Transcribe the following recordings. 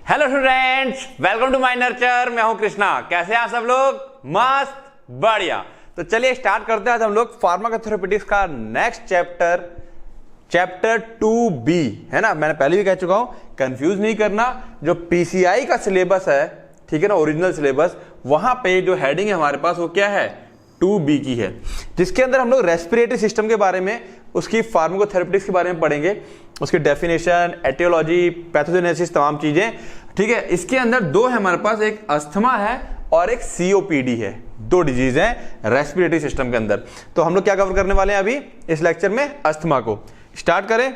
Hello students, welcome to my Nurture. मैं हूं कृष्णा। कैसे हैं आप सब लोग? मस्त, बढ़िया। तो चलिए स्टार्ट करते हैं आज हम लोग फार्माकोथेरेपेटिक्स का नेक्स्ट चैप्टर 2B है ना। मैंने पहले भी कह चुका हूं, कंफ्यूज नहीं करना। जो पीसीआई का सिलेबस है, ठीक है ना, ओरिजिनल सिलेबस, वहां पे जो हेडिंग है हमारे पास वो क्या है? 2B की है, जिसके अंदर हम लोग रेस्पिरेटरी सिस्टम के बारे में, उसकी फार्माकोथेरेपेटिक्स के बारे में पढ़ेंगे, उसकी डेफिनेशन, एटियोलॉजी, पैथोजेनेसिस, तमाम चीजें। ठीक है, इसके अंदर दो है हमारे पास, एक अस्थमा है और एक सीओपीडी है। दो डिजीज हैं रेस्पिरेटरी सिस्टम के अंदर। तो हम लोग क्या कवर करने वाले हैं अभी इस लेक्चर में? अस्थमा को। स्टार्ट करें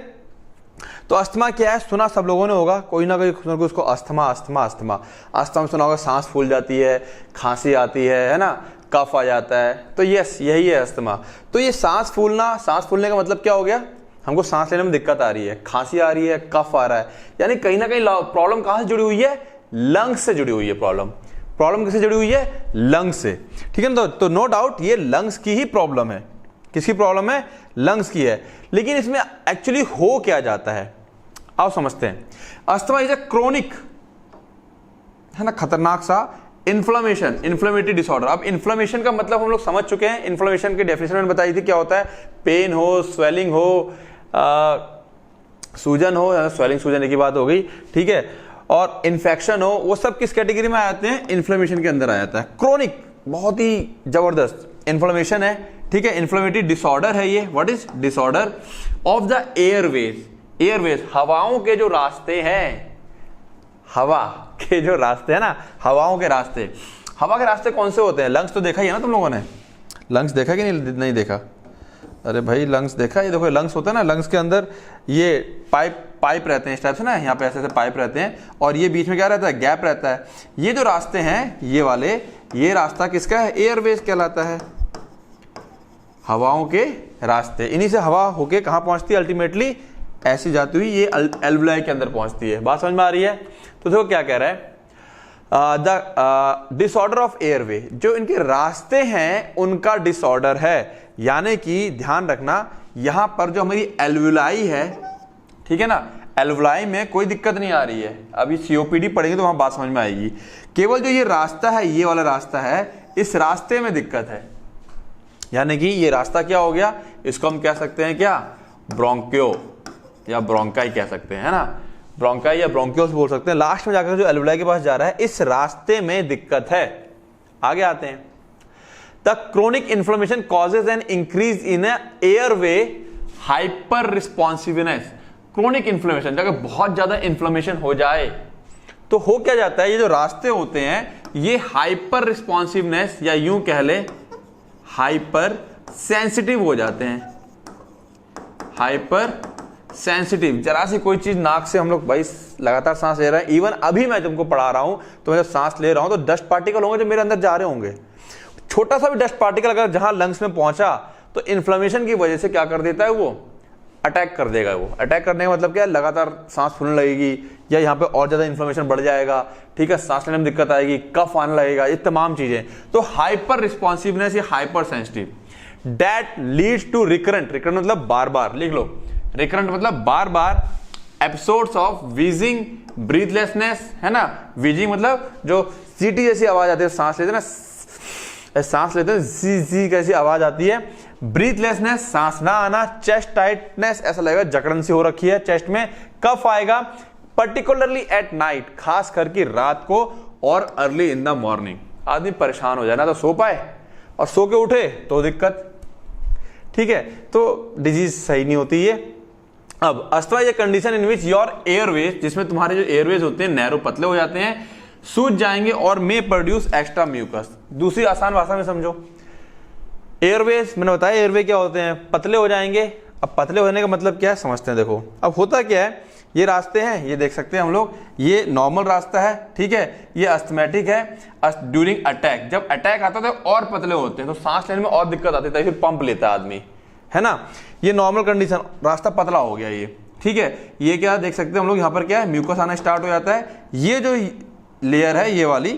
तो अस्थमा क्या है? सुना सब लोगों ने होगा, कोई ना कोई उसको अस्थमा अस्थमा अस्थमा अस्थमा सुना होगा। सांस फूल जाती है, खांसी आती है ना, कफ आ जाता है। तो यस, यही है अस्थमा। तो ये सांस फूलने का मतलब क्या हो गया? हमको सांस लेने में दिक्कत आ रही है, खांसी आ रही है, कफ आ रहा है, यानी कहीं ना कहीं प्रॉब्लम कहां से जुड़ी हुई है? लंग्स से जुड़ी हुई है। प्रॉब्लम किससे जुड़ी हुई है? लंग्स से। ठीक है ना। तो नो डाउट ये लंग्स की ही प्रॉब्लम है। किसकी प्रॉब्लम है? लंग्स की है। लेकिन इसमें एक्चुअली हो क्या जाता है, आओ समझते हैं। अस्थमा इज ए क्रोनिक, है ना, खतरनाक सा इन्फ्लेमेटरी डिसऑर्डर। अब इन्फ्लेमेशन का मतलब हम लोग समझ चुके हैं। इन्फ्लेमेशन की डेफिनेशन मैंने बताई थी, क्या होता है? पेन हो, स्वेलिंग हो, सूजन हो, स्वेलिंग सूजन एक ही बात हो गई, ठीक है, और इन्फेक्शन हो, वो सब किस कैटेगरी में आ जाते हैं? इन्फ्लेमेशन के अंदर आ जाता है। क्रोनिक, बहुत ही जबरदस्त इन्फ्लेमेशन है, ठीक है, इन्फ्लेमेटरी डिसऑर्डर है ये। What is disorder of the Airways, हवाओं के जो रास्ते हैं, हवा के जो रास्ते है ना, हवाओं के रास्ते। हवा के रास्ते कौन से होते हैं? लंग्स तो देखा ही है ना तुम लोगों ने। लंग्स देखा कि नहीं देखा? अरे भाई लंग्स देखा। ये देखो लंग्स होता है ना, लंग्स के अंदर ये पाइप रहते हैं इस टाइप से ना, यहाँ पे ऐसे पाइप रहते हैं, और ये बीच में क्या रहता है? गैप रहता है। ये जो रास्ते हैं ये वाले, ये रास्ता किसका है? एयरवेज कहलाता है, हवाओं के रास्ते। इन्हीं से हवा होके कहाँ पहुंचती है? अल्टीमेटली ऐसी जाती हुई ये एल्वुलाई के अंदर पहुंचती है। बात समझ में आ रही है? तो देखो क्या कह रहा है, द डिसऑर्डर ऑफ एयरवे, जो इनके रास्ते हैं उनका डिसऑर्डर है। यानी कि ध्यान रखना, यहां पर जो हमारी एल्वुलाई है, ठीक है ना, एल्वुलाई में कोई दिक्कत नहीं आ रही है। अभी सीओपीडी पढ़ेंगे तो वहां बात समझ में आएगी। केवल जो ये रास्ता है, ये वाला रास्ता है, इस रास्ते में दिक्कत है। यानी कि ये रास्ता क्या हो गया? इसको हम कह सकते हैं क्या? ब्रोंकियो या ब्रोंकाई कह सकते हैं, है ना, ब्रोंकाई या ब्रोंकियोस बोल सकते हैं। लास्ट में जाकर जो एल्वुलाई के पास जा रहा है, इस रास्ते में दिक्कत है। आगे आते हैं। The chronic inflammation causes an increase in airway hyper responsiveness. Chronic inflammation, जब बहुत ज्यादा इन्फ्लेमेशन हो जाए तो हो क्या जाता है? ये जो रास्ते होते हैं ये हाइपर रिस्पॉन्सिवनेस, या यूं कह ले हाइपर सेंसिटिव हो जाते हैं। हाइपर सेंसिटिव, जरा सी कोई चीज नाक से, हम लोग भाई लगातार सांस ले रहे हैं, इवन अभी मैं तुमको पढ़ा रहा हूं तो मैं जब सांस ले रहा हूं तो डस्ट पार्टिकल होंगे जो मेरे अंदर जा रहे होंगे। छोटा सा भी डस्ट पार्टिकल अगर जहां लंग्स में पहुंचा तो इन्फ्लेमेशन की वजह से क्या कर देता है? वो अटैक कर देगा। वो अटैक करने का मतलब क्या है? लगातार सांस फूलने लगेगी, या यहाँ पे और ज्यादा इन्फ्लेमेशन बढ़ जाएगा, ठीक है, सांस लेने में दिक्कत आएगी, कफ आने लगेगा, ये तमाम चीजें। तो हाइपर रिस्पॉन्सिवनेस या hyper sensitive, that leads to recurrent मतलब बार बार, लिख लो, रिकरेंट मतलब बार बार, एपिसोड्स ऑफ वीजिंग, ब्रीथलेसनेस, है ना। वीजिंग मतलब जो सीटी जैसी आवाज आती है, सांस लेते हैं जी कैसी आवाज आती है। ब्रीथलेसनेस, सांस ना आना। चेस्ट टाइटनेस, ऐसा लगेगा जकड़न सी हो रखी है चेस्ट में। कफ आएगा, पर्टिकुलरली एट नाइट, खास करके रात को, और अर्ली इन द मॉर्निंग। आदमी परेशान हो जाए, ना तो सो पाए, और सो के उठे तो दिक्कत, ठीक है। तो डिजीज सही नहीं होती है। अब asthma is a condition in which your Airways, जिसमें तुम्हारे जो एयरवेज होते हैं नैरो, पतले हो जाते हैं, सूज जाएंगे और मे प्रोड्यूस एक्स्ट्रा म्यूकस। दूसरी आसान भाषा में समझो, एयरवेज मैंने बताया, एयरवे क्या होते हैं? पतले हो जाएंगे। अब पतले होने का मतलब क्या है समझते हैं। देखो अब होता क्या है, ये रास्ते हैं, ये देख सकते हैं हम लोग, ये नॉर्मल रास्ता है, ठीक है, ये अस्थमेटिक है। ड्यूरिंग अटैक, जब अटैक आता है तो और पतले होते हैं, तो सांस लेने में और दिक्कत आती है, फिर पंप लेता है आदमी, है ना। ये नॉर्मल कंडीशन, रास्ता पतला हो गया ये, ठीक है। ये क्या देख सकते हैं हम लोग, यहाँ पर क्या है? म्यूकस आना स्टार्ट हो जाता है। ये जो लेयर है ये वाली,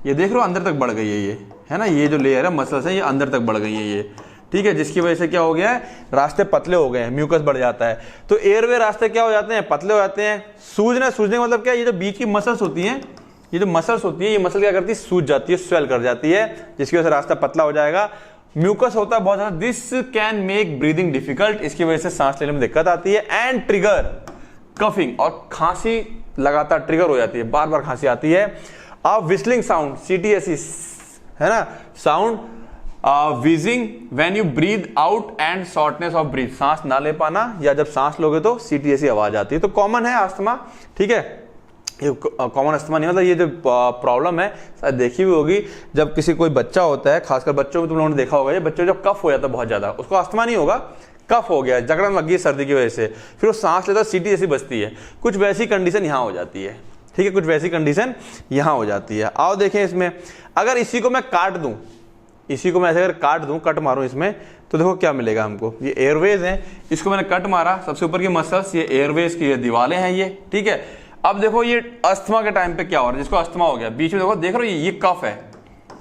ये देख रहे हो अंदर तक बढ़ गई है ये, है ना। ये जो लेयर है मसल्स है ये अंदर तक बढ़ गई है ये, ठीक है, जिसकी वजह से क्या हो गया है, रास्ते पतले हो गए हैं, म्यूकस बढ़ जाता है। तो एयरवे रास्ते क्या हो जाते हैं, पतले हो जाते हैं। सूजने का मतलब क्या है, ये जो बीच की मसल्स होती हैं, ये जो मसल्स होती है, ये मसल क्या करती है, सूज जाती है, स्वेल कर जाती है, जिसकी वजह से रास्ता पतला हो जाएगा। म्यूकस होता है बहुत ज्यादा, this can make breathing difficult, इसकी वजह से सांस लेने में दिक्कत आती है। एंड ट्रिगर कफिंग, और खांसी लगातार ट्रिगर हो जाती है, बार बार खांसी आती है। अब विस्लिंग साउंड, CTSE है ना, sound wheezing when you breathe out and shortness of breath, सांस ना ले पाना या जब सांस लोगे तो CTSE आवाज आती है। तो कॉमन है अस्थमा, ठीक है, ये कॉमन अस्थमा नहीं, मतलब ये जो प्रॉब्लम है शायद देखी भी होगी, जब किसी कोई बच्चा होता है, खासकर बच्चों में तुम लोगों ने देखा होगा, ये बच्चों जब कफ हो जाता है बहुत ज्यादा, उसको अस्थमा नहीं होगा, कफ हो गया, जकड़न लग गई सर्दी की वजह से, फिर वो सांस लेता है, CTSE बचती है। कुछ वैसी कंडीशन यहाँ हो जाती है, ठीक है, कुछ वैसी कंडीशन यहाँ हो जाती है। आओ देखें इसमें, अगर इसी को मैं काट दूं, इसी को मैं ऐसे अगर काट दूं, कट मारूं इसमें, तो देखो क्या मिलेगा हमको। ये एयरवेज हैं, इसको मैंने कट मारा, सबसे ऊपर की मसल्स, ये एयरवेज की ये दीवारें हैं ये, ठीक है। अब देखो ये अस्थमा के टाइम पे क्या हो रहा है, जिसको अस्थमा हो गया, बीच में देखो, देख रहे हो ये कफ है,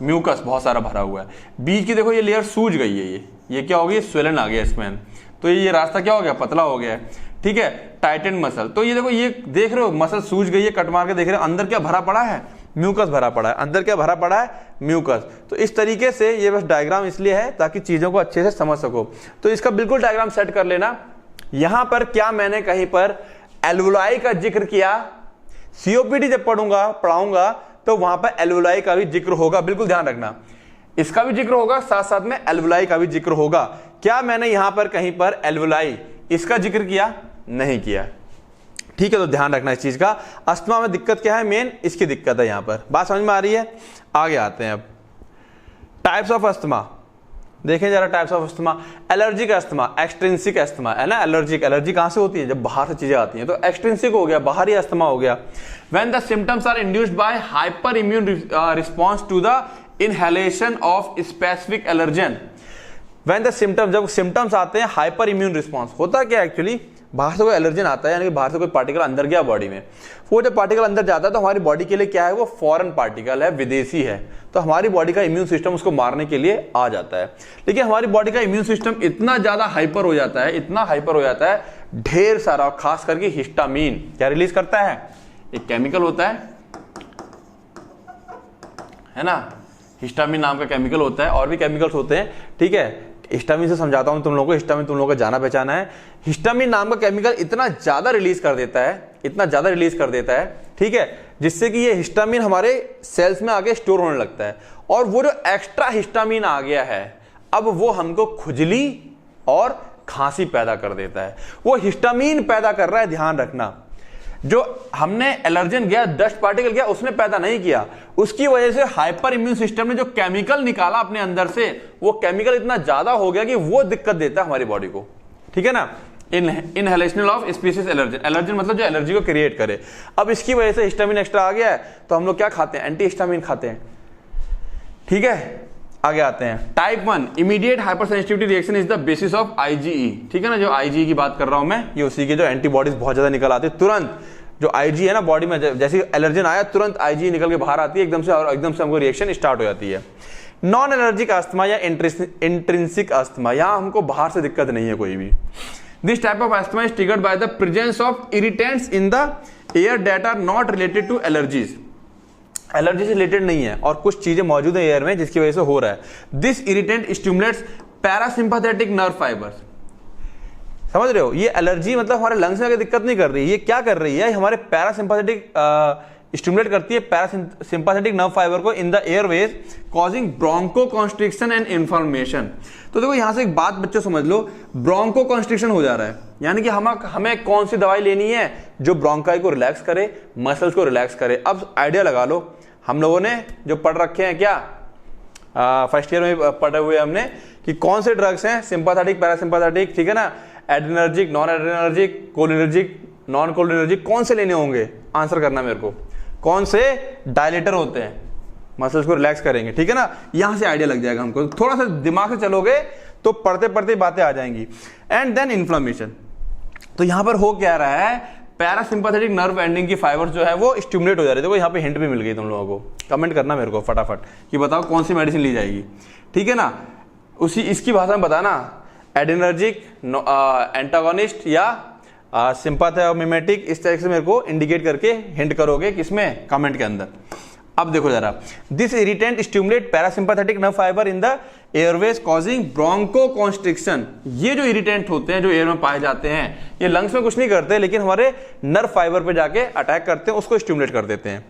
म्यूकस बहुत सारा भरा हुआ है, बीच की देखो ये लेयर सूज गई है, ये क्या हो गई, स्वेलन आ गया इसमें, तो ये रास्ता क्या हो गया, पतला हो गया, ठीक है, टाइटन मसल। तो ये देखो, ये देख रहे हो मसल सूज गई है, कट मार के देख रहे हो, अंदर क्या भरा पड़ा है, म्यूकस भरा पड़ा है, अंदर क्या भरा पड़ा है, म्यूकस। तो इस तरीके से ये बस डायग्राम इसलिए है ताकि चीजों को अच्छे से समझ सको। तो इसका बिल्कुल डायग्राम सेट कर लेना। यहां पर क्या मैंने कहीं पर एल्वुलाई का जिक्र किया, COPD जब पढ़ाऊंगा तो वहां पर एल्वुलाई का भी जिक्र होगा, बिल्कुल ध्यान रखना, इसका भी जिक्र होगा, साथ साथ में एल्वुलाई का भी जिक्र होगा। क्या मैंने यहां पर कहीं पर एल्वुलाई इसका जिक्र किया, नहीं किया, ठीक है, तो ध्यान रखना इस चीज का। अस्थमा में दिक्कत क्या है, मेन इसकी दिक्कत है, यहां पर बात समझ में आ रही है। आगे आते हैं अब, टाइप्स ऑफ अस्थमा देखें जरा, types of asthma. Allergic asthma, extrinsic asthma है ना, एलर्जी कहां से होती है, जब बाहर से चीजें आती हैं, तो एक्सट्रिंसिक हो गया, बाहरी अस्थमा हो गया। When the symptoms are induced by hyper immune response to the inhalation of specific allergen. When the symptoms, जब सिम्टम्स आते हैं हाइपर इम्यून रिस्पॉन्स, होता क्या एक्चुअली, बाहर से कोई एलर्जन आता है, यानी कि बाहर से कोई पार्टिकल अंदर गया बॉडी में, वो जब पार्टिकल अंदर जाता है तो हमारी बॉडी के लिए क्या है, वो फॉरेन पार्टिकल है, विदेशी है, तो हमारी बॉडी का इम्यून सिस्टम उसको मारने के लिए आ जाता है। लेकिन हमारी बॉडी का इम्यून सिस्टम इतना ज्यादा हाइपर हो जाता है, इतना हाइपर हो जाता है, ढेर सारा, खास करके हिस्टामीन क्या रिलीज करता है, एक केमिकल होता है ना, हिस्टामीन नाम का केमिकल होता है, और भी केमिकल्स होते हैं, ठीक है, हिस्टामीन से समझाता हूं तुम लोगों को, हिस्टामीन तुम लोगों को जाना पहचाना है। हिस्टामीन नाम का केमिकल इतना ज्यादा रिलीज कर देता है, इतना ज्यादा रिलीज कर देता है, ठीक है, जिससे कि ये हिस्टामीन हमारे सेल्स में आगे स्टोर होने लगता है, और वो जो एक्स्ट्रा हिस्टामीन आ गया है, अब वो हमको खुजली और खांसी पैदा कर देता है। वो हिस्टामीन पैदा कर रहा है, ध्यान रखना, जो हमने एलर्जन गया, डस्ट पार्टिकल गया, उसने पैदा नहीं किया, उसकी वजह से हाइपर इम्यून सिस्टम ने जो केमिकल निकाला अपने अंदर से, वो केमिकल इतना ज्यादा हो गया कि वो दिक्कत देता है हमारी बॉडी को, ठीक है ना। Inhalation of species allergen, allergen मतलब जो एलर्जी को क्रिएट करे। अब इसकी वजह से हिस्टामिन एक्स्ट्रा आ गया है, तो हम लोग क्या खाते हैं, एंटी हिस्टामिन खाते हैं, ठीक है। आगे आते हैं, type 1 immediate hyper sensitivity reaction is the basis of IgE, ठीक है ना, जो IgE की बात कर रहा हूं मैं, ये उसी के जो एंटीबॉडीज बहुत ज्यादा निकल आती है तुरंत, जो IG है ना बॉडी में, जैसे एलर्जन आया तुरंत IgE निकल के बाहर आती है एकदम से, और एकदम से हमको रिएक्शन स्टार्ट हो जाती है। नॉन एलर्जिक अस्थमा या इंट्रिंसिक अस्थमा, यहां हमको बाहर से दिक्कत नहीं है कोई भी। This type of asthma is triggered by the presence of irritants in the air that are not related to allergies, allergy से रिलेटेड नहीं है, और कुछ चीजें मौजूद है एयर में जिसकी वजह से हो रहा है। This irritant stimulates parasympathetic nerve fibres, समझ रहे हो, ये एलर्जी मतलब हमारे लंग्स में दिक्कत नहीं कर रही है, ये क्या कर रही है, हमारे पैरासिम्पैथेटिक स्टिमुलेट करती है पैरासिम्पैथेटिक नर्व फाइबर को in the airways, causing bronchoconstriction and inflammation. तो देखो यहां से एक बात बच्चों समझ लो, ब्रोंकोकॉन्स्ट्रिक्शन हो जा रहा है, यानी कि हमें कौन सी दवाई लेनी है जो ब्रोंकाई को रिलैक्स करे, मसल्स को रिलैक्स करे। अब आइडिया लगा लो, हम लोगों ने जो पढ़ रखे हैं क्या, फर्स्ट ईयर में पढ़े हुए हमने, कि कौन से ड्रग्स हैं, सिंपैथेटिक, पैरासिम्पैथेटिक, ठीक है ना, adrenergic, non adrenergic, cholinergic, non cholinergic, कौन से लेने होंगे, आंसर करना मेरे को, कौन से डायलेटर होते हैं, मसल्स को रिलैक्स करेंगे, ठीक है ना। यहां से आइडिया लग जाएगा हमको, थोड़ा सा दिमाग से चलोगे तो पढ़ते पढ़ते बातें आ जाएंगी। एंड देन इन्फ्लेमेशन, तो यहां पर हो क्या रहा है, पैरासिम्पैथेटिक नर्व एंडिंग की फाइबर्स जो है वो स्टिमुलेट हो जा रही है। देखो यहाँ पे हिंट भी मिल गई तुम लोगों को, कमेंट करना मेरे को फटाफट कि बताओ कौन सी मेडिसिन ली जाएगी, ठीक है ना। उसी इसकी भाषा में बताना, एडिनर्जिक, एंटागोनिस्ट या सिंपैथोमिमेटिक, इस तरह से मेरे को इंडिकेट करके हिंट करोगे किसमें, कमेंट के अंदर। अब देखो जरा, this irritant stimulate parasympathetic nerve fibre in the airways causing bronchoconstriction. ये जो इरिटेंट होते हैं जो एयर में पाए जाते हैं, ये लंग्स में कुछ नहीं करते लेकिन हमारे नर्व फाइबर पे जाके अटैक करते हैं, उसको स्टिमुलेट कर देते हैं।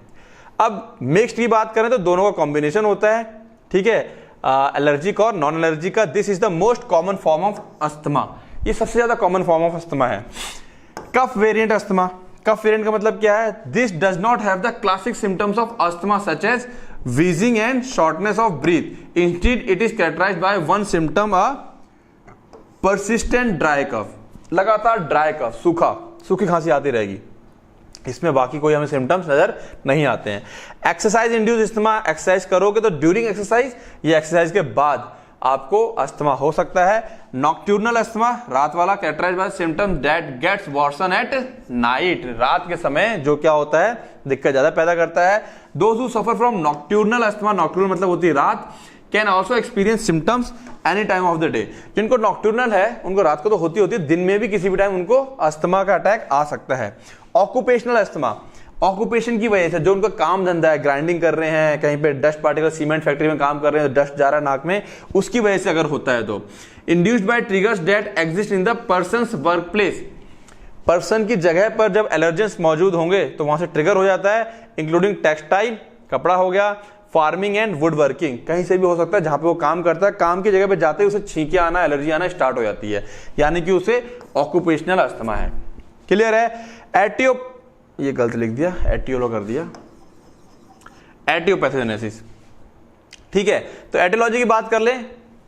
अब मिक्स्ड की बात करें तो दोनों का कॉम्बिनेशन होता है, ठीक है, एलर्जिक और नॉन एलर्जी का। This is the most common form of asthma, ये सबसे ज्यादा कॉमन फॉर्म ऑफ अस्थमा है। Cough variant asthma, cough variant का मतलब क्या है, this does not have the classic symptoms of asthma such as wheezing and shortness of breath, instead it is characterized by one symptom, a persistent dry cough, लगातार dry cough, सूखी खांसी आती रहेगी, इसमें बाकी कोई हमें सिम्टम्स नजर नहीं आते हैं। एक्सरसाइज इंड्यूस अस्थमा, एक्सरसाइज करोगे तो ड्यूरिंग एक्सरसाइज या एक्सरसाइज के बाद आपको अस्थमा हो सकता है। नॉक्ट्यूर्नल अस्थमा, रात वाला, characterized by symptoms that gets worsen at night, रात के समय जो क्या होता है दिक्कत ज्यादा पैदा करता है। Those who suffer from nocturnal asthma, nocturnal मतलब होती है रात, can also experience symptoms any time of the day. जिनको नॉक्ट्यूर्नल है उनको रात को तो होती है, दिन में भी किसी भी टाइम उनको अस्थमा का अटैक आ सकता है। ऑक्यूपेशनल अस्थमा, ऑक्यूपेशन की वजह से, जो उनका काम धंधा है, ग्राइंडिंग कर रहे हैं, कहीं पे डस्ट पार्टिकल, सीमेंट फैक्ट्री में काम कर रहे हैं, डस्ट जा रहा है नाक में, उसकी वजह से अगर होता है तो। Induced by triggers that exist in the persons work place, person की जगह पर जब एलर्जेंस मौजूद होंगे तो वहां से ट्रिगर हो जाता है, इंक्लूडिंग टेक्सटाइल, कपड़ा हो गया, फार्मिंग एंड वुड वर्किंग, कहीं से भी हो सकता है जहां पे वो काम करता है, काम की जगह पे जाते ही उसे छींके आना, एलर्जी आना स्टार्ट हो जाती है, यानी कि उसे ऑक्यूपेशनल अस्थमा है। क्लियर है। ये गलत लिख दिया, एटियोलो कर दिया, एटियोपैथोजेनेसिस, ठीक है। तो एटियोलॉजी की बात कर ले,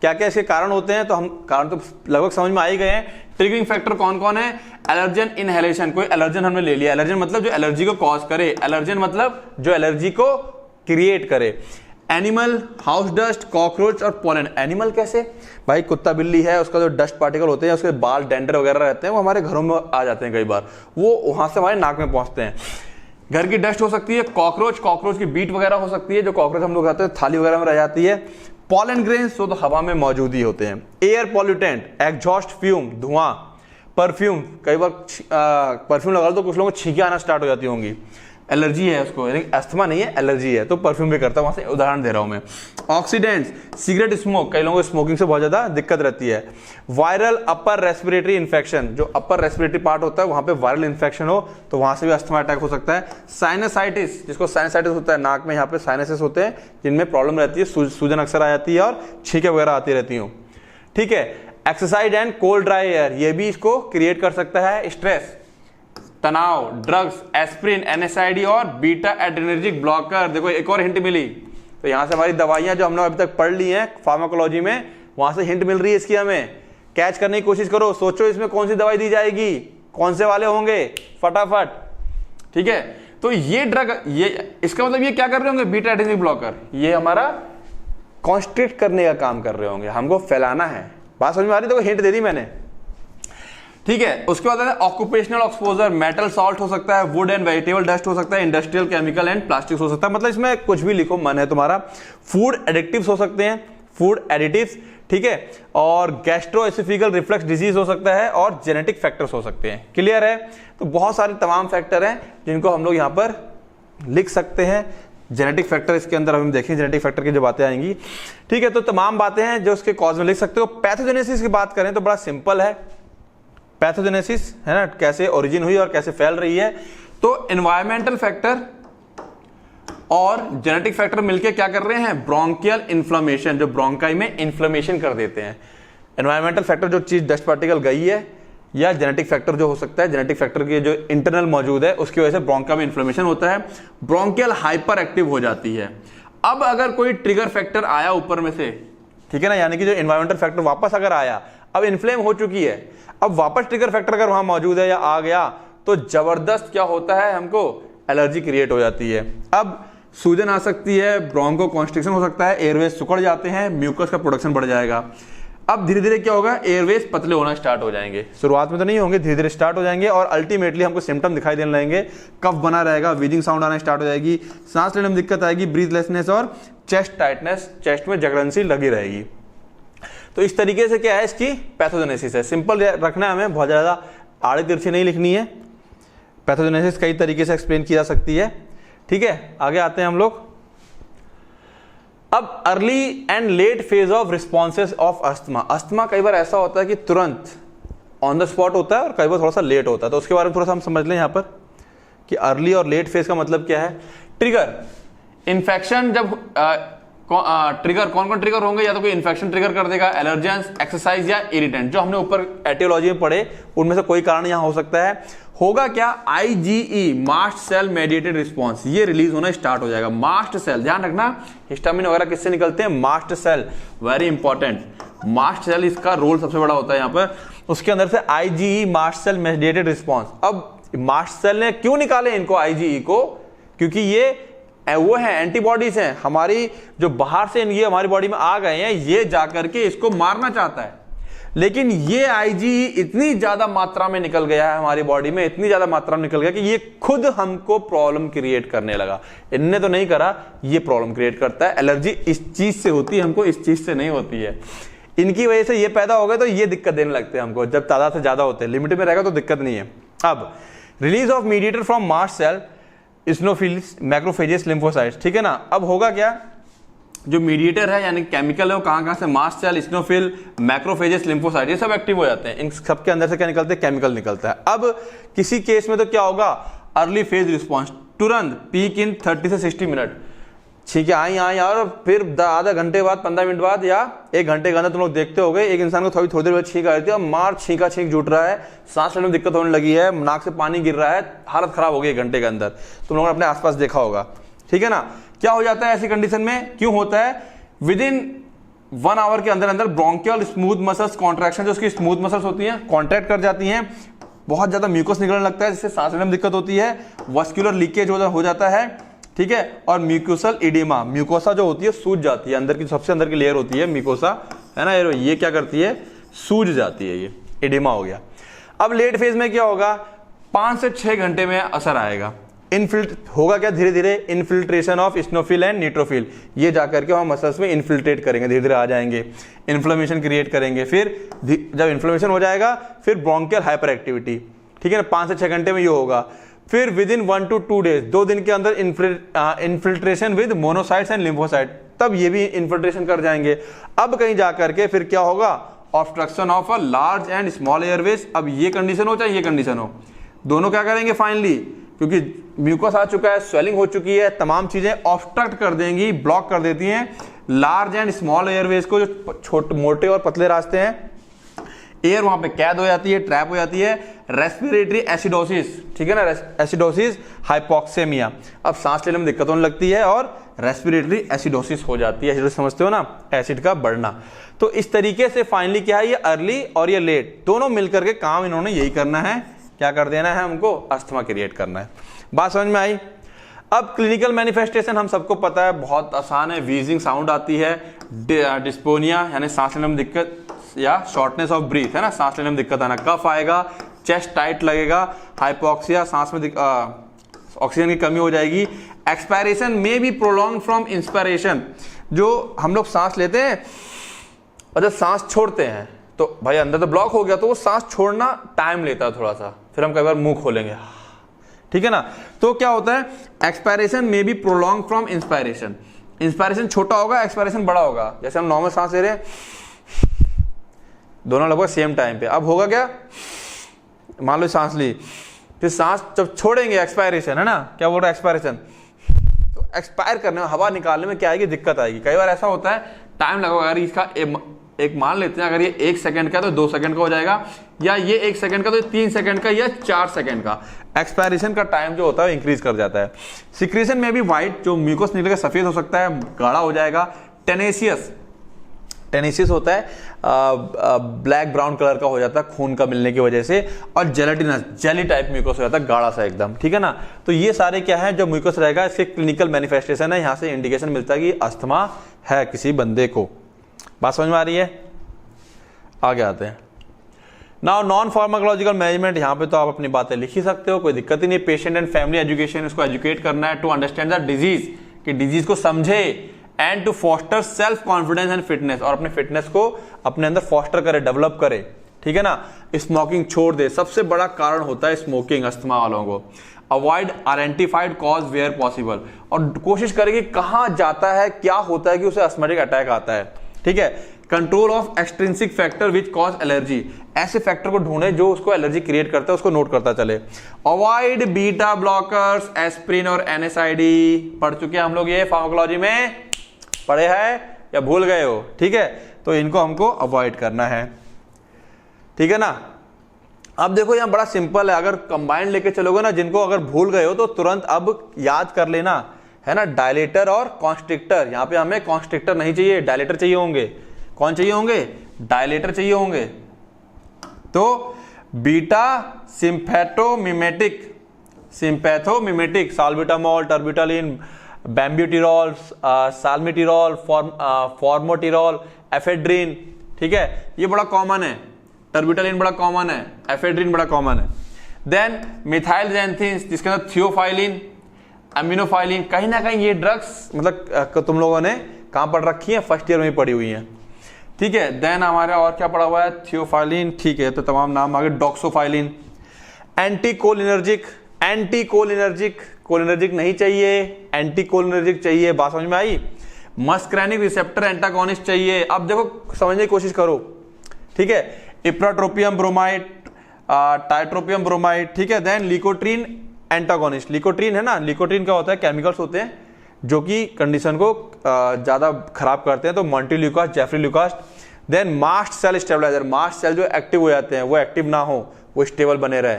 क्या क्या इसके कारण होते हैं, तो हम कारण तो लगभग समझ में आ ही गए हैं। ट्रिगरिंग फैक्टर कौन कौन है, एलर्जन इनहेलेशन, कोई एलर्जन हमने ले लिया, एलर्जन मतलब जो एलर्जी को कॉज करे, एलर्जन मतलब जो एलर्जी को क्रिएट करे। एनिमल, हाउस डस्ट, कॉकरोच और पोलन। एनिमल कैसे भाई, कुत्ता बिल्ली है, उसका जो डस्ट पार्टिकल होते हैं, उसके बाल डेंडर वगैरह रहते हैं, वो हमारे घरों में आ जाते हैं, कई बार वो वहां से हमारे नाक में पहुंचते हैं। घर की डस्ट हो सकती है। कॉकरोच, कॉकरोच की बीट वगैरह हो सकती है, जो कॉकरोच हम लोग खाते हैं थाली वगैरह में रह जाती है। पॉलन ग्रेन्स तो हवा में मौजूद ही होते हैं। एयर पॉल्यूटेंट, एग्जॉस्ट फ्यूम, धुआं, परफ्यूम, कई बार परफ्यूम लगा लो तो कुछ लोगों को छींके आना स्टार्ट हो जाती होंगी, एलर्जी है उसको, लेकिन अस्थमा नहीं है, एलर्जी है, तो परफ्यूम भी करता है, वहां से उदाहरण दे रहा हूं मैं। ऑक्सीडेंट्स, सिगरेट स्मोक, कई लोगों को स्मोकिंग से बहुत ज्यादा दिक्कत रहती है। वायरल अपर रेस्पिरेटरी इन्फेक्शन, जो अपर रेस्पिरेटरी पार्ट होता है वहां पे वायरल इन्फेक्शन हो तो वहां से भी अस्थमा अटैक हो सकता है। साइनसाइटिस, जिसको साइनसाइटिस होता है, नाक में यहाँ पे साइनसेस होते हैं जिनमें प्रॉब्लम रहती है, सूजन अक्सर आ जाती है और छींके वगैरह आती रहती हूँ, ठीक है। Exercise and cold dry air, ये भी इसको क्रिएट कर सकता है। स्ट्रेस, तनाव, ड्रग्स, एस्प्रिन, एनएसआईडी और बीटा एड्रेनर्जिक ब्लॉकर। देखो एक और हिंट मिली, तो यहां से हमारी दवाइयां जो हमने अभी तक पढ़ ली हैं फार्माकोलॉजी में, वहां से हिंट मिल रही है इसकी, हमें कैच करने की कोशिश करो, सोचो इसमें कौन सी दवाई दी जाएगी, कौन से वाले होंगे, फटाफट, ठीक है। तो ये ड्रग, ये इसका मतलब ये क्या कर रहे होंगे, बीटा एड्रेनर्जिक ब्लॉकर, ये हमारा कॉन्स्ट्रिक्ट करने का काम कर रहे होंगे, हमको फैलाना है। बात समझ में आ रही, तो हिंट दे दी मैंने, ठीक है। उसके बाद ऑक्यूपेशनल एक्सपोजर, मेटल सॉल्ट हो सकता है, वुड एंड वेजिटेबल डस्ट हो सकता है, इंडस्ट्रियल केमिकल एंड प्लास्टिक्स हो सकता है, मतलब इसमें कुछ भी लिखो, मन है तुम्हारा। फूड एडिक्टिव्स हो सकते हैं, फूड एडिटिव्स, ठीक है। और गैस्ट्रोएसोफेगल रिफ्लक्स डिजीज हो सकता है और जेनेटिक फैक्टर्स हो सकते हैं। क्लियर है। तो बहुत सारे तमाम फैक्टर हैं जिनको हम लोग यहाँ पर लिख सकते हैं। जेनेटिक फैक्टर इसके अंदर हम देखें, जेनेटिक फैक्टर की जो बातें आएंगी, ठीक है। तो तमाम बातें हैं जो उसके कॉज में लिख सकते हो। पैथोजेनेसिस की बात करें तो बड़ा सिंपल है, पैथोजेनेसिस है ना, कैसे ओरिजिन हुई और कैसे फैल रही है। तो एनवायरमेंटल फैक्टर और जेनेटिक फैक्टर मिलके क्या कर रहे हैं, ब्रोंकियल इन्फ्लेमेशन, जो ब्रोंकाई में इन्फ्लेमेशन कर देते हैं। एनवायरमेंटल फैक्टर जो चीज डस्ट पार्टिकल गई है, या जेनेटिक फैक्टर जो हो सकता है, जेनेटिक फैक्टर की जो इंटरनल मौजूद है उसकी वजह से ब्रोंका में इन्फ्लेमेशन होता है, ब्रोंकियल हाइपर एक्टिव हो जाती है। अब अगर कोई ट्रिगर फैक्टर आया ऊपर में से, ठीक है ना, यानी कि जो एनवायरमेंटल फैक्टर वापस अगर आया, अब इन्फ्लेम हो चुकी है, अब वापस ट्रिगर फैक्टर अगर वहां मौजूद है या आ गया तो जबरदस्त क्या होता है, हमको एलर्जी क्रिएट हो जाती है। अब सूजन आ सकती है, ब्रोंको कॉन्स्ट्रिक्शन हो सकता है, एयरवेज सिकुड़ जाते हैं, म्यूकस का प्रोडक्शन बढ़ जाएगा। अब धीरे धीरे क्या होगा, एयरवेज पतले होना स्टार्ट हो जाएंगे, शुरुआत में तो नहीं होंगे, धीरे धीरे स्टार्ट हो जाएंगे और अल्टीमेटली हमको सिम्टम दिखाई देने लगेंगे, कफ बना रहेगा, वीजिंग साउंड आना स्टार्ट हो जाएगी, सांस लेने में दिक्कत आएगी, ब्रीथलेसनेस और चेस्ट टाइटनेस, चेस्ट में जगड़न सी लगी रहेगी। तो इस तरीके से क्या है इसकी पैथोजेनेसिस है। सिंपल रखना है हमें, बहुत ज्यादा आड़े तिरछी नहीं लिखनी है। पैथोजेनेसिस कई तरीके से एक्सप्लेन की जा सकती है, ठीक है। आगे आते हैं हम लोग। अब early and let phase of responses of asthma. Asthma कई बार ऐसा होता है कि तुरंत ऑन द स्पॉट होता है और कई बार थोड़ा सा लेट होता है, तो उसके बारे में थोड़ा सा हम समझ लें यहाँ पर कि अर्ली और लेट फेज का मतलब क्या है। ट्रिगर, इन्फेक्शन जब ट्रिगर कौन कौन ट्रिगर होंगे, या तो कोई इन्फेक्शन ट्रिगर कर देगा, एलर्जेंस, एक्सरसाइज या इरिटेंट, जो हमने ऊपर एटियोलॉजी में पढ़े उनमें से कोई कारण यहां हो सकता है। होगा क्या, IgE mast cell mediated response, ये रिलीज होना स्टार्ट हो जाएगा। मास्ट सेल, ध्यान रखना हिस्टामिन वगैरह किससे निकलते हैं, mast cell, very important. Mast cell इसका रोल सबसे बड़ा होता है यहाँ पर, उसके अंदर से IgE mast cell mediated response. अब मास्ट सेल ने क्यों निकाले इनको IgE को, क्योंकि ये वो है एंटीबॉडीज हैं हमारी, जो बाहर से ये हमारी बॉडी में आ गए हैं, ये जाकर के इसको मारना चाहता है। लेकिन ये IgE इतनी ज्यादा मात्रा में निकल गया है हमारी बॉडी में, इतनी ज्यादा मात्रा में निकल गया कि ये खुद हमको प्रॉब्लम क्रिएट करने लगा। इनने तो नहीं करा, ये प्रॉब्लम क्रिएट करता है। एलर्जी इस चीज से होती है हमको, इस चीज से नहीं होती है। इनकी वजह से ये पैदा हो गए तो ये दिक्कत देने लगते हैं हमको, जब तादाद से ज्यादा होते हैं। लिमिट में रहेगा तो दिक्कत नहीं है। अब release of mediator from mast cell, eosinophils, macrophages, lymphocytes, ठीक है ना। अब होगा क्या, जो मीडिएटर है यानी केमिकल है वो कहां से, mast cell, eosinophil, macrophages, lymphocyte, ये सब एक्टिव हो जाते हैं। इन सब के अंदर से क्या निकलते हैं, केमिकल निकलता है। अब किसी केस में तो क्या होगा, अर्ली फेज रिस्पॉन्स, तुरंत पीक इन 30 से 60 मिनट, छींके आई और फिर आधा घंटे बाद, 15 मिनट बाद या 1 घंटे के अंदर तुम लोग देखते हो गए एक इंसान को थोड़ी देर बाद छींक आ रही है, मार छींका छींक जुट रहा है, सांस लेने में दिक्कत होने लगी है, नाक से पानी गिर रहा है, हालत खराब हो गई 1 घंटे के अंदर। तुम लोगों ने अपने आसपास देखा होगा, ठीक है ना। क्या हो जाता है ऐसी कंडीशन में, क्यों होता है, विद इन 1 आवर के अंदर अंदर ब्रोंकियल स्मूथ मसल्स कॉन्ट्रैक्शन, जो उसकी स्मूथ मसल्स होती हैं कॉन्ट्रैक्ट कर जाती हैं, बहुत ज्यादा म्यूकस निकलने लगता है, जिससे सांस लेने में दिक्कत होती है, वस्कुलर लीकेज हो जाता है, ठीक है। और म्यूकोसल इडिमा, म्यूकोसा जो होती है सूज जाती है, अंदर की सबसे अंदर की लेयर होती है म्यूकोसा, है ना, ये क्या करती है, सूज जाती है, ये इडिमा हो गया। अब लेट फेज में क्या होगा, 5 से 6 घंटे में असर आएगा। होगा क्या, धीरे धीरे इन्फिल्ट्रेशन ऑफ स्नोफिल एंड न्यूट्रोफिल, ये जाकर के हम मसल्स में इन्फिल्ट्रेट करेंगे, धीरे धीरे आ जाएंगे, इन्फ्लेमेशन क्रिएट करेंगे। फिर जब इन्फ्लेमेशन हो जाएगा फिर ब्रोंकियल हाइपर एक्टिविटी, ठीक है ना, 5 से 6 घंटे में ये होगा। फिर विद इन 1 to 2 डेज, 2 दिन के अंदर infiltration with monocytes and lymphocyte, तब ये भी इन्फिल्ट्रेशन कर जाएंगे। अब कहीं जाकर के फिर क्या होगा, obstruction of a large and small Airways. अब ये कंडीशन हो चाहे ये कंडीशन हो, दोनों क्या करेंगे फाइनली, क्योंकि म्यूकस आ चुका है, स्वेलिंग हो चुकी है, तमाम चीजें ऑब्स्ट्रक्ट कर देंगी, ब्लॉक कर देती हैं लार्ज एंड स्मॉल एयरवेज को, जो छोटे मोटे और पतले रास्ते हैं, एयर वहां पे कैद हो जाती है, ट्रैप हो जाती है। रेस्पिरेटरी एसिडोसिस, ठीक है ना, एसिडोसिस, हाइपोक्सेमिया, अब सांस लेने में दिक्कत होने लगती है और रेस्पिरेटरी एसिडोसिस हो जाती है, एसिडोसिस समझते हो ना, एसिड का बढ़ना। तो इस तरीके से फाइनली क्या है, ये अर्ली और ये लेट दोनों मिलकर के काम इन्होंने यही करना है, क्या कर देना है हमको, अस्थमा क्रिएट करना है। बात समझ में आई। अब क्लिनिकल मैनिफेस्टेशन हम सबको पता है, बहुत आसान है, वीजिंग साउंड आती है, डिस्पोनिया यानी सांस लेने में दिक्कत या शॉर्टनेस ऑफ ब्रीथ, है ना, सांस लेने में दिक्कत आना, कफ आएगा, चेस्ट टाइट लगेगा, हाइपोक्सिया, सांस में ऑक्सीजन की कमी हो जाएगी। एक्सपायरेशन में बी प्रोलॉन्ग फ्रॉम इंस्पायरेशन, जो हम लोग सांस लेते हैं और जब सांस छोड़ते हैं तो भाई अंदर तो ब्लॉक हो गया, तो वो सांस छोड़ना टाइम लेता है थोड़ा सा, फिर हम कई बार मुंह खोलेंगे, ठीक है ना। तो क्या होता है, एक्सपायरेशन में be prolong from inspiration, inspiration छोटा होगा, एक्सपायरेशन बड़ा होगा। जैसे हम नॉर्मल सांस ले रहे हैं, दोनों लगभग सेम टाइम पे, अब होगा क्या, मान लो सांस ली, फिर सांस जब छोड़ेंगे, एक्सपायरेशन, है ना, क्या बोल रहा है, एक्सपायरेशन, तो एक्सपायर करने में, हवा निकालने में क्या आएगी, दिक्कत आएगी। कई बार ऐसा होता है टाइम लगा, अगर इसका एक मान लेते हैं, अगर ये 1 सेकंड का तो 2 सेकंड का हो जाएगा, या ये 1 सेकंड का तो 3 सेकंड का या 4 सेकंड का, एक्सपायरेशन का टाइम जो होता है इंक्रीज कर जाता है। सिक्रीशन में भी व्हाइट, जो म्यूकस निकलेगा सफेद हो सकता है, गाढ़ा हो जाएगा। टेनेसियस होता है, ब्लैक ब्राउन कलर का हो जाता है खून का मिलने की वजह से, और जेलेटिनस, जेली टाइप म्यूकस हो जाता है, गाढ़ा सा एकदम, ठीक है ना। तो ये सारे क्या है, जो म्यूकस रहेगा, इसके क्लिनिकल मैनिफेस्टेशन है, यहां से इंडिकेशन मिलता है कि अस्थमा है किसी बंदे को। बात समझ में आ रही है। आगे आते हैं। नाउ नॉन फार्माकोलॉजिकल मैनेजमेंट, यहां पे तो आप अपनी बातें लिख ही सकते हो, कोई दिक्कत ही नहीं। पेशेंट एंड फैमिली एजुकेशन, इसको एजुकेट करना है टू अंडरस्टैंड द डिजीज, कि डिजीज को समझे and to foster self confidence and fitness, और अपने फिटनेस को अपने अंदर फोस्टर करे, डेवलप करे, ठीक है ना। स्मोकिंग छोड़ दे, सबसे बड़ा कारण होता है स्मोकिंग अस्थमा वालों को। Avoid identified cause where possible, और कोशिश करें कि कहां जाता है, क्या होता है कि उसे अस्थमेटिक अटैक आता है, ठीक है। Control of extrinsic factor which cause allergy, ऐसे फैक्टर को ढूंढे जो उसको एलर्जी क्रिएट करता है, उसको नोट करता चले। अवॉइड बीटा ब्लॉकर्स, एस्प्रिन और एनएसआईडी, पढ़ चुके हैं हम लोग, ये फार्माकोलॉजी में पढ़े हैं या भूल गए हो, ठीक है। तो इनको हमको अवॉइड करना है, ठीक है ना। अब देखो यहां बड़ा सिंपल है, अगर कंबाइंड लेके चलोगे ना, जिनको अगर भूल गए हो तो तुरंत अब याद कर लेना, है ना। डायलेटर और कॉन्स्ट्रिक्टर, यहां पे हमें कॉन्स्ट्रिक्टर नहीं चाहिए, डायलेटर चाहिए होंगे। कौन चाहिए होंगे? डायलेटर चाहिए होंगे। तो बीटा सिम्पैथोमिमेटिक, साल्बिटामोल, टर्बिटालिन, बैम्ब्यूटिरॉल, साल्मिटिरॉल, फॉर्मोटिरॉल, एफेड्रिन, ठीक है, ये बड़ा कॉमन है। टर्बिटालिन बड़ा कॉमन है, एफेड्रिन बड़ा कॉमन है। देन मिथाइल ज़ैंथिन्स, जिसके अंदर थियोफाइलिन, एमिनोफाइलिन, कहीं ना कहीं ये ड्रग्स मतलब तुम लोगों ने कहां पढ़ रखी है? फर्स्ट ईयर में पढ़ी हुई है, ठीक है। देन हमारे और क्या पढ़ा हुआ है? थियोफाइलिन, ठीक है, तो तमाम नाम आगे। डॉक्सोफाइलिन, एंटीकोलिनर्जिक, कोलिनर्जिक नहीं चाहिए, एंटीकोलिनर्जिक चाहिए, बात समझ में आई। मस्करैनिक रिसेप्टर एंटागोनिस्ट चाहिए। अब देखो समझने की कोशिश करो, ठीक है। इप्राट्रोपियम ब्रोमाइड, टाइट्रोपियम ब्रोमाइड, ठीक है। देन लिकोट्रीन एंटागोनिस्ट, लिकोट्रीन है ना, लिकोट्रीन क्या होता है? केमिकल्स होते हैं जो कि कंडीशन को ज्यादा खराब करते हैं, तो montelukast, zafirlukast. Then mast cell stabiliser, mast cell जो एक्टिव हो जाते हैं वो एक्टिव ना हो, वो स्टेबल बने रहे।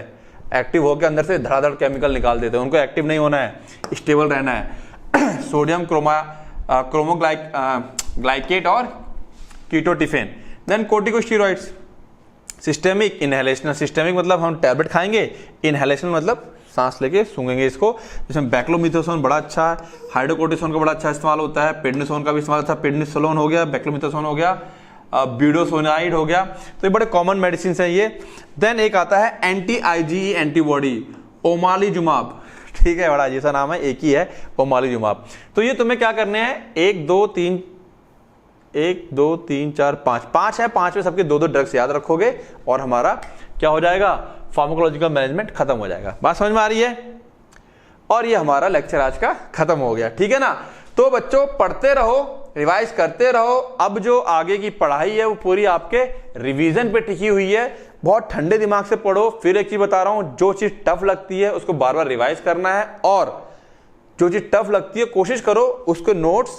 एक्टिव होकर अंदर से धड़ाधड़ केमिकल निकाल देते हैं, उनको एक्टिव नहीं होना है, स्टेबल रहना है। सोडियम क्रोमोग्लाइकेट और ketotifen. Then corticosteroids, systemic, inhalational. Systemic मतलब हम टैबलेट खाएंगे, इनहेलेशनल मतलब सांस लेके सूंघेंगे इसको। जिसमें बैक्लोमिथाजोन बड़ा अच्छा है, हाइड्रोकोर्टिसोन का बड़ा अच्छा इस्तेमाल होता है, पेडनिसोन का भी इस्तेमाल अच्छा, पेडनिसोलोन हो गया, बैक्लोमिथाजोन हो गया, ब्यूडोसोनाइड हो गया, तो ये बड़े कॉमन मेडिसिन है ये। देन एक आता है एंटी आईजीई एंटीबॉडी, ओमालीजुमाब, ठीक है, बड़ा जैसा नाम है, एक ही है, ओमालीजुमाब। तो ये तुम्हें क्या करने हैं? 1 2 3 4 5 है, 5 में सबके 2 ड्रग्स याद रखोगे और हमारा क्या हो जाएगा? फार्माकोलॉजिकल मैनेजमेंट खत्म हो जाएगा। बात समझ में आ रही है? और ये हमारा लेक्चर आज का खत्म हो गया, ठीक है ना। तो बच्चों पढ़ते रहो, रिवाइज करते रहो। अब जो आगे की पढ़ाई है वो पूरी आपके रिवीजन पे टिकी हुई है। बहुत ठंडे दिमाग से पढ़ो। फिर एक चीज बता रहा हूं, जो चीज टफ लगती है उसको बार बार रिवाइज करना है, और जो चीज टफ लगती है कोशिश करो उसके नोट्स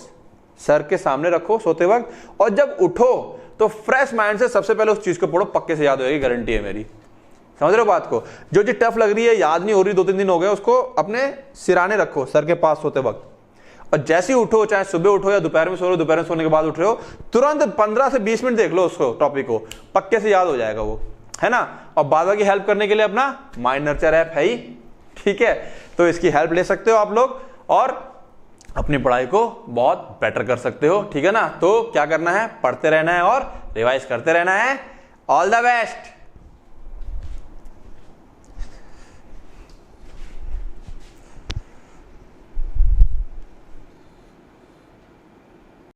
सर के सामने रखो सोते वक्त, और जब उठो तो फ्रेश माइंड से सबसे पहले उस चीज को पढ़ो, पक्के से याद होगी, गारंटी है मेरी। समझ रहे हो बात को? जो चीज टफ लग रही है, याद नहीं हो रही, 2-3 दिन हो गए, उसको अपने सिराने रखो सर के पास सोते वक्त, और जैसे ही उठो, चाहे सुबह उठो या दोपहर में सो रहे हो, दोपहर में सोने के बाद उठ रहे हो, तुरंत 15 से 20 मिनट देख लो उसको, टॉपिक को, पक्के से याद हो जाएगा वो, है ना। और बाद बाकी हेल्प करने के लिए अपना माइंड नर्चर ऐप है ही, ठीक है, तो इसकी हेल्प ले सकते हो आप लोग और अपनी पढ़ाई को बहुत बेटर कर सकते हो, ठीक है ना। तो क्या करना है? पढ़ते रहना है और रिवाइज करते रहना है। All the best.